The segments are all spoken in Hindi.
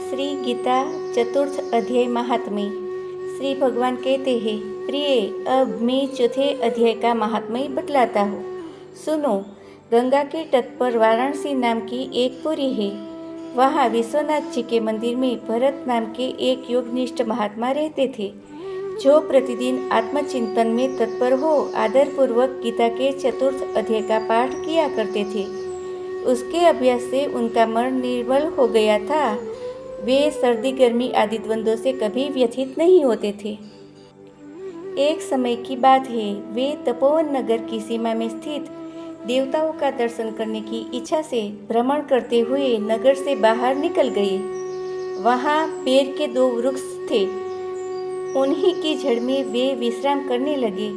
श्री गीता चतुर्थ अध्याय महात्म्य। श्री भगवान कहते हैं, प्रिय, अब मैं चौथे अध्याय का महात्म्य बतलाता हूँ। सुनो। गंगा के तट पर वाराणसी नाम की एक पुरी है। वहाँ विश्वनाथ जी के मंदिर में भरत नाम के एक योगनिष्ठ महात्मा रहते थे, जो प्रतिदिन आत्मचिंतन में तत्पर हो आदरपूर्वक गीता के चतुर्थ अध्याय का पाठ किया करते थे। उसके अभ्यास से उनका मन निर्मल हो गया था। वे सर्दी गर्मी आदि द्वंद्वों से कभी व्यथित नहीं होते थे। एक समय की बात है, वे तपोवन नगर की सीमा में स्थित देवताओं का दर्शन करने की इच्छा से भ्रमण करते हुए नगर से बाहर निकल गए। वहाँ पेड़ के 2 वृक्ष थे। उन्हीं की जड़ में वे विश्राम करने लगे।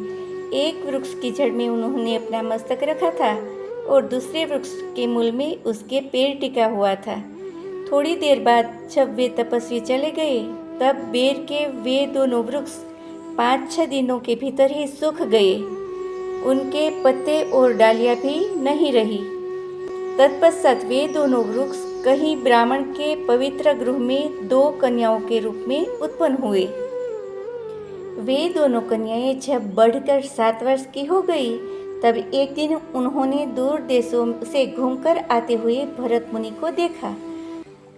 एक वृक्ष की जड़ में उन्होंने अपना मस्तक रखा था और दूसरे वृक्ष के मूल में उसके पैर टिका हुआ था। थोड़ी देर बाद जब वे तपस्वी चले गए, तब बेर के वे दोनों वृक्ष 5-6 दिनों के भीतर ही सूख गए। उनके पत्ते और डालियां भी नहीं रही। तत्पश्चात वे दोनों वृक्ष कहीं ब्राह्मण के पवित्र गृह में 2 कन्याओं के रूप में उत्पन्न हुए। वे दोनों कन्याएं जब बढ़कर 7 वर्ष की हो गई, तब एक दिन उन्होंने दूर देशों से घूमकर आते हुए भरत मुनि को देखा।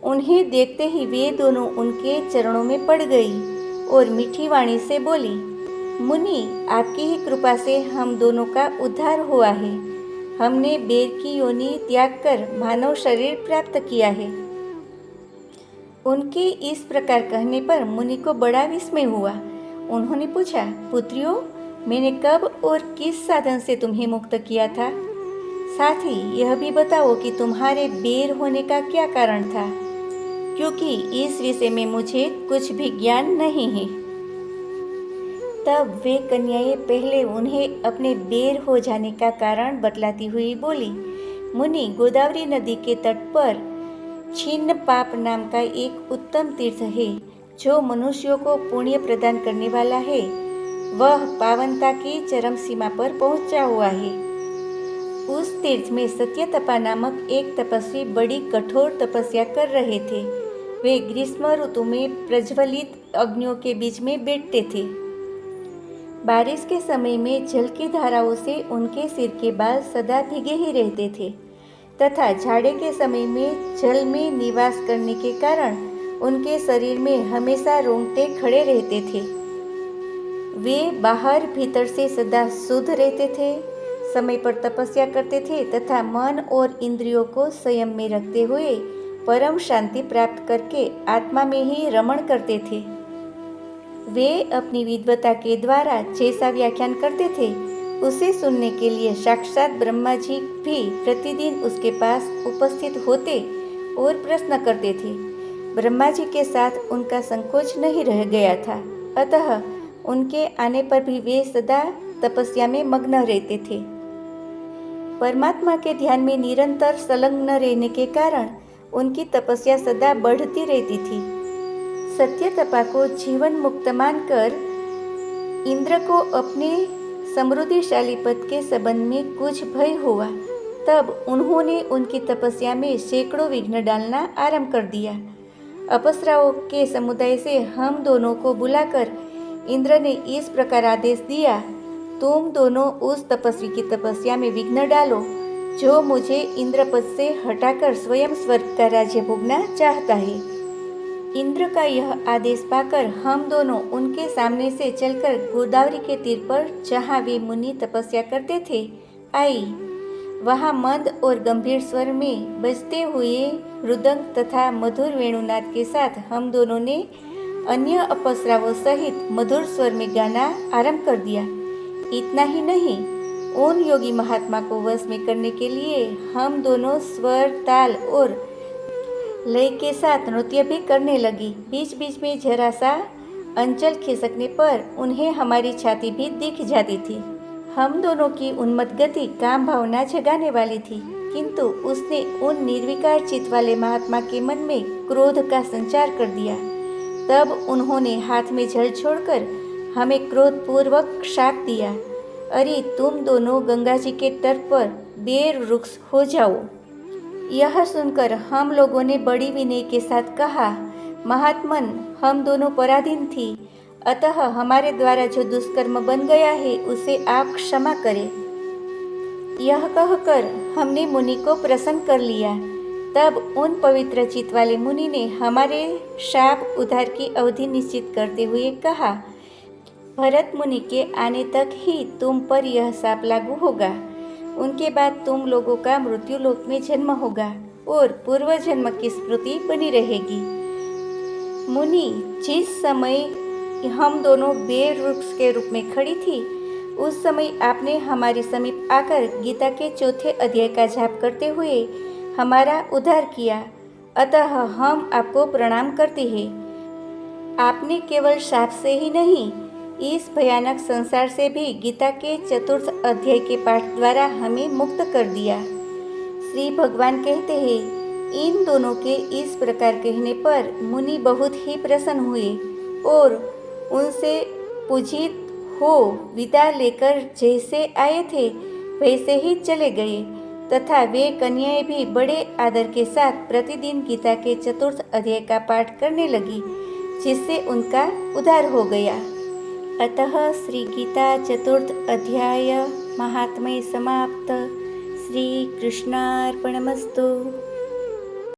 उन्हें देखते ही वे दोनों उनके चरणों में पड़ गई और मीठी वाणी से बोली, मुनि, आपकी ही कृपा से हम दोनों का उद्धार हुआ है। हमने बेर की योनि त्याग कर मानव शरीर प्राप्त किया है। उनके इस प्रकार कहने पर मुनि को बड़ा विस्मय हुआ। उन्होंने पूछा, पुत्रियों, मैंने कब और किस साधन से तुम्हें मुक्त किया था? साथ ही यह भी बताओ कि तुम्हारे बेर होने का क्या कारण था, क्योंकि इस विषय में मुझे कुछ भी ज्ञान नहीं है। तब वे कन्याएं पहले उन्हें अपने बेर हो जाने का कारण बतलाती हुई बोली, मुनि, गोदावरी नदी के तट पर छिन्न पाप नाम का एक उत्तम तीर्थ है, जो मनुष्यों को पुण्य प्रदान करने वाला है। वह पावनता की चरम सीमा पर पहुंचा हुआ है। उस तीर्थ में सत्यतपा नामक एक तपस्वी बड़ी कठोर तपस्या कर रहे थे। वे ग्रीष्म ऋतु में प्रज्वलित अग्नियों के बीच में बैठते थे। बारिश के समय में जल की धाराओं से उनके सिर के बाल सदा भीगे ही रहते थे, तथा जाड़े के समय में जल में निवास करने के कारण उनके शरीर में हमेशा रोंगटे खड़े रहते थे। वे बाहर भीतर से सदा शुद्ध रहते थे, समय पर तपस्या करते थे तथा मन और इंद्रियों को संयम में रखते हुए परम शांति प्राप्त करके आत्मा में ही रमण करते थे। वे अपनी विद्वता के द्वारा जैसा व्याख्यान करते थे, उसे सुनने के लिए साक्षात ब्रह्मा जी भी प्रतिदिन उसके पास उपस्थित होते और प्रश्न करते थे। ब्रह्मा जी के साथ उनका संकोच नहीं रह गया था, अतः उनके आने पर भी वे सदा तपस्या में मग्न रहते थे। परमात्मा के ध्यान में निरंतर संलग्न रहने के कारण उनकी तपस्या सदा बढ़ती रहती थी। सत्यतपा को जीवन मुक्त मानकर इंद्र को अपने समृद्धिशाली पद के संबंध में कुछ भय हुआ। तब उन्होंने उनकी तपस्या में सैकड़ों विघ्न डालना आरंभ कर दिया। अप्सराओं के समुदाय से हम दोनों को बुलाकर इंद्र ने इस प्रकार आदेश दिया, तुम दोनों उस तपस्वी की तपस्या में विघ्न डालो, जो मुझे इंद्र पद से हटाकर स्वयं स्वर्ग का राज्य भोगना चाहता है। इंद्र का यह आदेश पाकर हम दोनों उनके सामने से चलकर गोदावरी के तीर पर, जहाँ वे मुनि तपस्या करते थे, आई। वहाँ मंद और गंभीर स्वर में बजते हुए मृदंग तथा मधुर वेणुनाद के साथ हम दोनों ने अन्य अप्सराओं सहित मधुर स्वर में गाना आरंभ कर दिया। इतना ही नहीं, उन योगी महात्मा को वश में करने के लिए हम दोनों स्वर, ताल और लय के साथ नृत्य भी करने लगी। बीच बीच में जरा सा अंचल खिसकने पर उन्हें हमारी छाती भी दिख जाती थी। हम दोनों की उन्मत्त गति काम भावना जगाने वाली थी, किंतु उसने उन निर्विकार चित्त वाले महात्मा के मन में क्रोध का संचार कर दिया। तब उन्होंने हाथ में जल छोड़कर हमें क्रोधपूर्वक शाप दिया, अरे तुम दोनों गंगा जी के तट पर बेर वृक्ष हो जाओ। यह सुनकर हम लोगों ने बड़ी विनय के साथ कहा, महात्मन, हम दोनों पराधीन थी, अतः हमारे द्वारा जो दुष्कर्म बन गया है उसे आप क्षमा करें। यह कहकर हमने मुनि को प्रसन्न कर लिया। तब उन पवित्र चित्त वाले मुनि ने हमारे शाप उद्धार की अवधि निश्चित करते हुए कहा, भरत मुनि के आने तक ही तुम पर यह शाप लागू होगा। उनके बाद तुम लोगों का मृत्यु लोक में जन्म होगा और पूर्व जन्म की स्मृति बनी रहेगी। मुनि, जिस समय हम दोनों बेर वृक्ष के रूप में खड़ी थी, उस समय आपने हमारे समीप आकर गीता के 4 अध्याय का जाप करते हुए हमारा उद्धार किया, अतः हम आपको प्रणाम करते हैं। आपने केवल शाप से ही नहीं, इस भयानक संसार से भी गीता के 4 अध्याय के पाठ द्वारा हमें मुक्त कर दिया। श्री भगवान कहते हैं, इन दोनों के इस प्रकार कहने पर मुनि बहुत ही प्रसन्न हुए और उनसे पूजित हो विदा लेकर जैसे आए थे वैसे ही चले गए, तथा वे कन्याएं भी बड़े आदर के साथ प्रतिदिन गीता के 4 अध्याय का पाठ करने लगी, जिससे उनका उद्धार हो गया। अतः श्री गीता 4 अध्याय महात्म्य समाप्त। श्री कृष्णार्पणमस्तु।